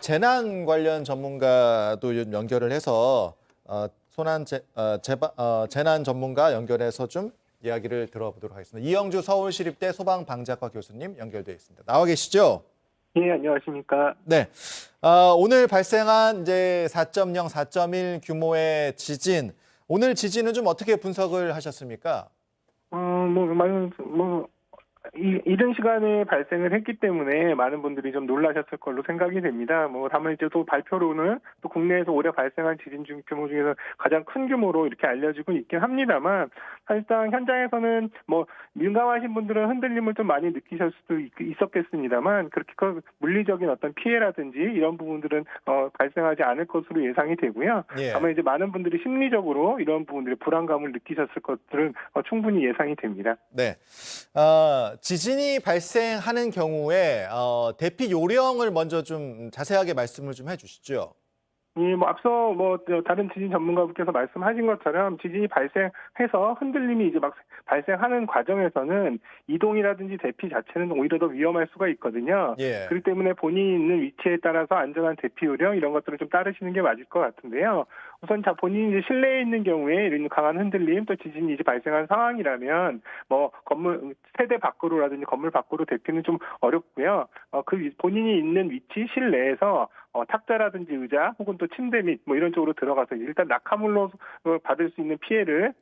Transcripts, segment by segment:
재난 관련 전문가도 좀 연결을 해서 재난 전문가 연결해서 좀 이야기를 들어보도록 하겠습니다. 이영주 서울시립대 소방방재학과 교수님 연결되어 있습니다. 나와 계시죠? 예, 안녕하십니까. 네. 오늘 발생한 이제 4.0, 4.1 규모의 지진. 오늘 지진은 좀 어떻게 분석을 하셨습니까? 이른 시간에 발생을 했기 때문에 많은 분들이 좀 놀라셨을 걸로 생각이 됩니다. 다만 이제 또 발표로는 또 국내에서 올해 발생한 지진 규모 중에서 가장 큰 규모로 이렇게 알려지고 있긴 합니다만, 사실상 현장에서는 민감하신 분들은 흔들림을 좀 많이 느끼실 수도 있었겠습니다만, 그렇게 물리적인 어떤 피해라든지 이런 부분들은 발생하지 않을 것으로 예상이 되고요. 예. 아마 이제 많은 분들이 심리적으로 이런 부분들의 불안감을 느끼셨을 것들은 충분히 예상이 됩니다. 네. 지진이 발생하는 경우에 대피 요령을 먼저 좀 자세하게 말씀을 좀 해주시죠. 예, 앞서 다른 지진 전문가분께서 말씀하신 것처럼 지진이 발생해서 흔들림이 이제 막 발생하는 과정에서는 이동이라든지 대피 자체는 오히려 더 위험할 수가 있거든요. 예. 그렇기 때문에 본인이 있는 위치에 따라서 안전한 대피 요령 이런 것들을 좀 따르시는 게 맞을 것 같은데요. 우선 본인이 이제 실내에 있는 경우에 이런 강한 흔들림 또 지진이 이제 발생한 상황이라면 건물 세대 밖으로라든지 건물 밖으로 대피는 좀 어렵고요. 본인이 있는 위치 실내에서 탁자라든지 의자 혹은 또 침대 밑 이런 쪽으로 들어가서 일단 낙하물로 받을 수 있는 피해를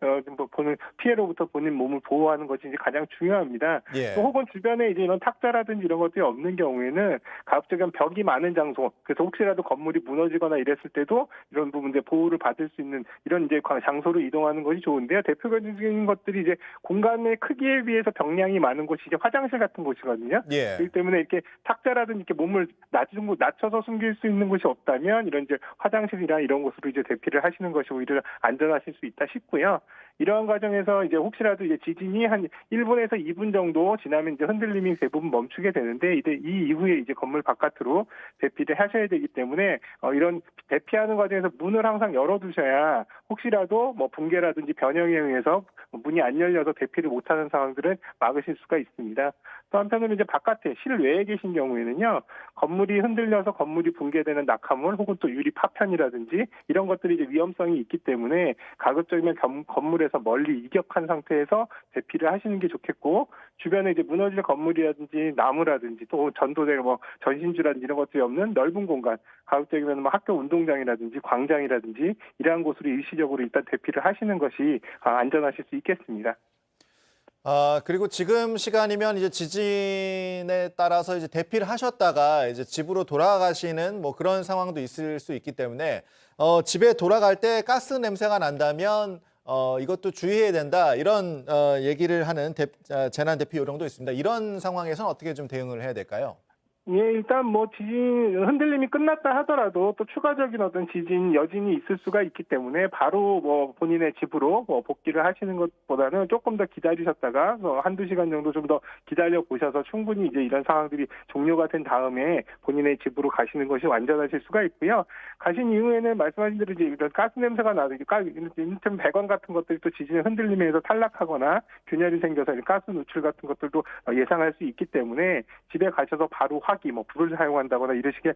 피해로부터 본인 몸을 보호하는 것이 이제 가장 중요합니다. 예. 또 혹은 주변에 이제 이런 탁자라든지 이런 것들이 없는 경우에는 가급적이면 벽이 많은 장소, 그래서 혹시라도 건물이 무너지거나 이랬을 때도 이런 부분들 보호를 받을 수 있는 이런 이제 장소로 이동하는 것이 좋은데요. 대표적인 것들이 이제 공간의 크기에 비해서 병량이 많은 곳이 이제 화장실 같은 곳이거든요. 예. 그렇기 때문에 이렇게 탁자라든지 이렇게 몸을 낮춰서 숨길 수 있는 곳이 없다면 이런 이제 화장실이나 이런 곳으로 이제 대피를 하시는 것이 오히려 안전하실 수 있다 싶고요. 이러한 과정에서 이제 혹시라도 이제 지진이 한 1분에서 2분 정도 지나면 이제 흔들림이 대부분 멈추게 되는데 이 이후에 이제 건물 바깥으로 대피를 하셔야 되기 때문에 이런 대피하는 과정에서 문을 항상 열어두셔야 혹시라도 붕괴라든지 변형에 의해서 문이 안 열려서 대피를 못하는 상황들은 막으실 수가 있습니다. 또 한편으로 이제 바깥에 실외에 계신 경우에는요, 건물이 흔들려서 건물이 붕괴되는 낙하물 혹은 또 유리 파편이라든지 이런 것들이 이제 위험성이 있기 때문에 가급적이면 건물에서 멀리 이격한 상태에서 대피를 하시는 게 좋겠고, 주변에 이제 무너질 건물이라든지 나무라든지 또 전도대 전신주라든지 이런 것들이 없는 넓은 공간, 가급적이면 학교 운동장이라든지 광장이라든지 이러한 곳으로 일시적으로 일단 대피를 하시는 것이 안전하실 수 있겠습니다. 그리고 지금 시간이면 이제 지진에 따라서 이제 대피를 하셨다가 이제 집으로 돌아가시는 그런 상황도 있을 수 있기 때문에 집에 돌아갈 때 가스 냄새가 난다면 이것도 주의해야 된다. 이런 얘기를 하는 재난 대피 요령도 있습니다. 이런 상황에서는 어떻게 좀 대응을 해야 될까요? 예, 일단 지진 흔들림이 끝났다 하더라도 또 추가적인 어떤 지진 여진이 있을 수가 있기 때문에 바로 본인의 집으로 복귀를 하시는 것보다는 조금 더 기다리셨다가 한두 시간 정도 좀 더 기다려 보셔서 충분히 이제 이런 상황들이 종료가 된 다음에 본인의 집으로 가시는 것이 안전하실 수가 있고요. 가신 이후에는 말씀하신 대로 이제 이런 가스 냄새가 나든지 인천 배관 같은 것들이 또 지진의 흔들림에 의해서 탈락하거나 균열이 생겨서 가스 누출 같은 것들도 예상할 수 있기 때문에 집에 가셔서 바로 불을 사용한다거나 이러시게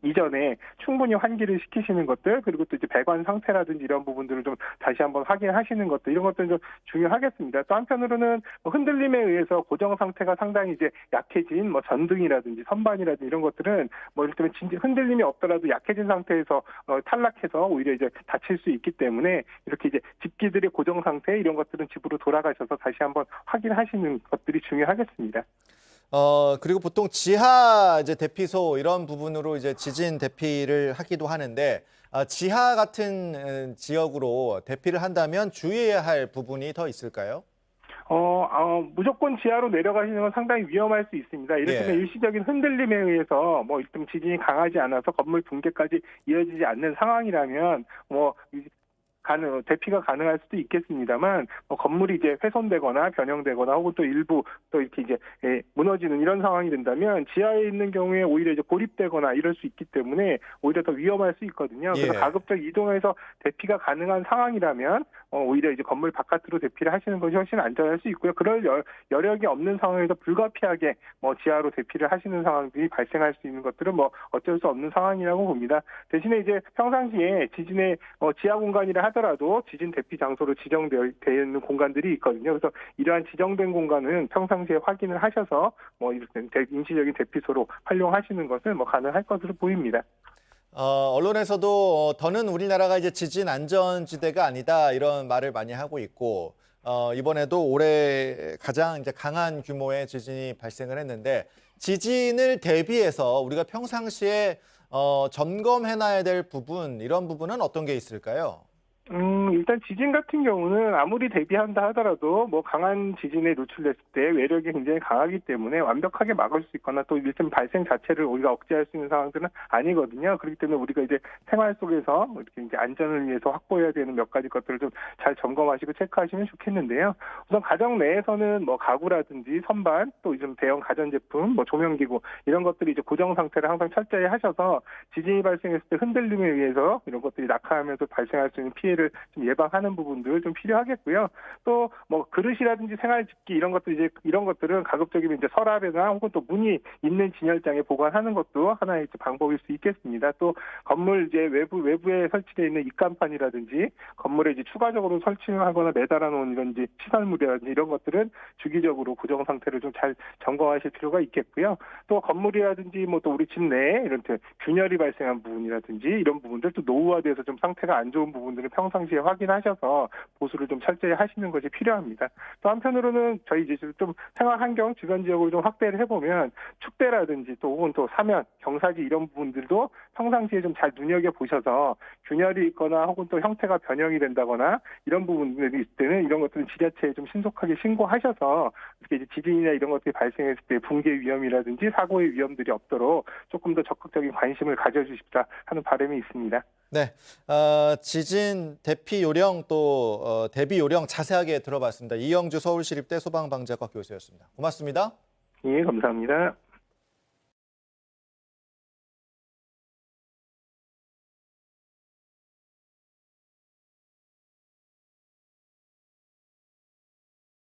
이전에 충분히 환기를 시키시는 것들, 그리고 또 이제 배관 상태라든지 이런 부분들을 좀 다시 한번 확인하시는 것들, 이런 것들은 좀 중요하겠습니다. 또 한편으로는 흔들림에 의해서 고정 상태가 상당히 이제 약해진 전등이라든지 선반이라든지 이런 것들은 이를테면 흔들림이 없더라도 약해진 상태에서 탈락해서 오히려 이제 다칠 수 있기 때문에 이렇게 이제 집기들의 고정 상태 이런 것들은 집으로 돌아가셔서 다시 한번 확인하시는 것들이 중요하겠습니다. 그리고 보통 지하 이제 대피소 이런 부분으로 이제 지진 대피를 하기도 하는데 지하 같은 지역으로 대피를 한다면 주의해야 할 부분이 더 있을까요? 무조건 지하로 내려가시는 건 상당히 위험할 수 있습니다. 이를테면 일시적인 흔들림에 의해서 일단 지진이 강하지 않아서 건물 붕괴까지 이어지지 않는 상황이라면 대피가 가능할 수도 있겠습니다만 건물이 이제 훼손되거나 변형되거나 혹은 또 일부 또 이렇게 이제 무너지는 이런 상황이 된다면 지하에 있는 경우에 오히려 이제 고립되거나 이럴 수 있기 때문에 오히려 더 위험할 수 있거든요. 그래서 가급적 이동해서 대피가 가능한 상황이라면 오히려 이제 건물 바깥으로 대피를 하시는 것이 훨씬 안전할 수 있고요. 그럴 여력이 없는 상황에서 불가피하게 지하로 대피를 하시는 상황들이 발생할 수 있는 것들은 어쩔 수 없는 상황이라고 봅니다. 대신에 이제 평상시에 지진의 지하 공간이라 하더라도 지진 대피 장소로 지정되어 있는 공간들이 있거든요. 그래서 이러한 지정된 공간은 평상시에 확인을 하셔서 이렇게 임시적인 대피소로 활용하시는 것은 가능할 것으로 보입니다. 언론에서도 더는 우리나라가 이제 지진 안전지대가 아니다 이런 말을 많이 하고 있고 이번에도 올해 가장 이제 강한 규모의 지진이 발생을 했는데 지진을 대비해서 우리가 평상시에 점검해놔야 될 부분 이런 부분은 어떤 게 있을까요? 일단 지진 같은 경우는 아무리 대비한다 하더라도 강한 지진에 노출됐을 때 외력이 굉장히 강하기 때문에 완벽하게 막을 수 있거나 또 일단 발생 자체를 우리가 억제할 수 있는 상황들은 아니거든요. 그렇기 때문에 우리가 이제 생활 속에서 이렇게 이제 안전을 위해서 확보해야 되는 몇 가지 것들을 좀 잘 점검하시고 체크하시면 좋겠는데요. 우선 가정 내에서는 가구라든지 선반 또 좀 대형 가전제품, 조명기구 이런 것들이 이제 고정 상태를 항상 철저히 하셔서 지진이 발생했을 때 흔들림에 의해서 이런 것들이 낙하하면서 발생할 수 있는 피해를 좀 예방하는 부분들 좀 필요하겠고요. 또 그릇이라든지 생활집기 이런 것들은 가급적이면 이제 서랍이나 혹은 또 문이 있는 진열장에 보관하는 것도 하나의 방법일 수 있겠습니다. 또 건물 이제 외부에 설치되어 있는 입간판이라든지 건물에 이제 추가적으로 설치하거나 매달아 놓은 이런 이제 시설물이라든지 이런 것들은 주기적으로 고정 상태를 좀 잘 점검하실 필요가 있겠고요. 또 건물이라든지 또 우리 집 내에 이런 균열이 발생한 부분이라든지 이런 부분들 또 노후화돼서 좀 상태가 안 좋은 부분들은 평상시에 확인하셔서 보수를 좀 철저히 하시는 것이 필요합니다. 또 한편으로는 저희 이제 좀 생활 환경 주변 지역을 좀 확대를 해보면 축대라든지 또 혹은 또 사면, 경사지 이런 부분들도 평상시에 좀 잘 눈여겨 보셔서 균열이 있거나 혹은 또 형태가 변형이 된다거나 이런 부분들이 있을 때는 이런 것들은 지자체에 좀 신속하게 신고하셔서 이렇게 이제 지진이나 이런 것들이 발생했을 때 붕괴 위험이라든지 사고의 위험들이 없도록 조금 더 적극적인 관심을 가져주십사 하는 바람이 있습니다. 네, 지진 대피 요령 또 대비 요령 자세하게 들어봤습니다. 이영주 서울시립대 소방방재과 교수였습니다. 고맙습니다. 예, 감사합니다.